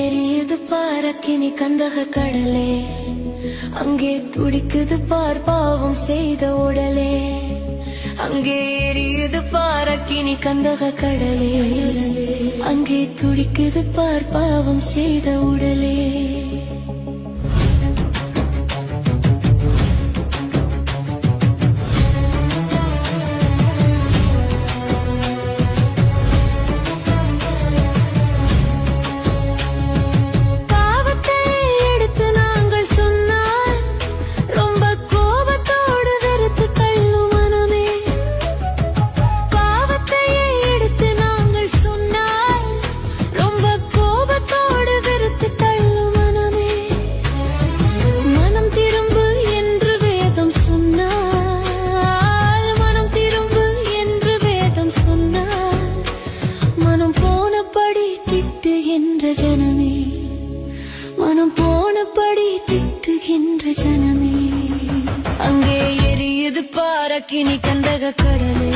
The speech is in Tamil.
எரியுது பாரக்கினி கந்தக கடலே, அங்கே துடிக்குது பார் பாவம் செய்த உடலே. அங்கே எரியுது பாரக்கினி கந்தக கடலே, அங்கே துடிக்குது பார் பாவம் செய்த உடலே. ஜனமே மனம் போனபடி திட்டுகின்ற ஜனமே, அங்கே எரியுது பாரக்கினி கந்தக கடலே.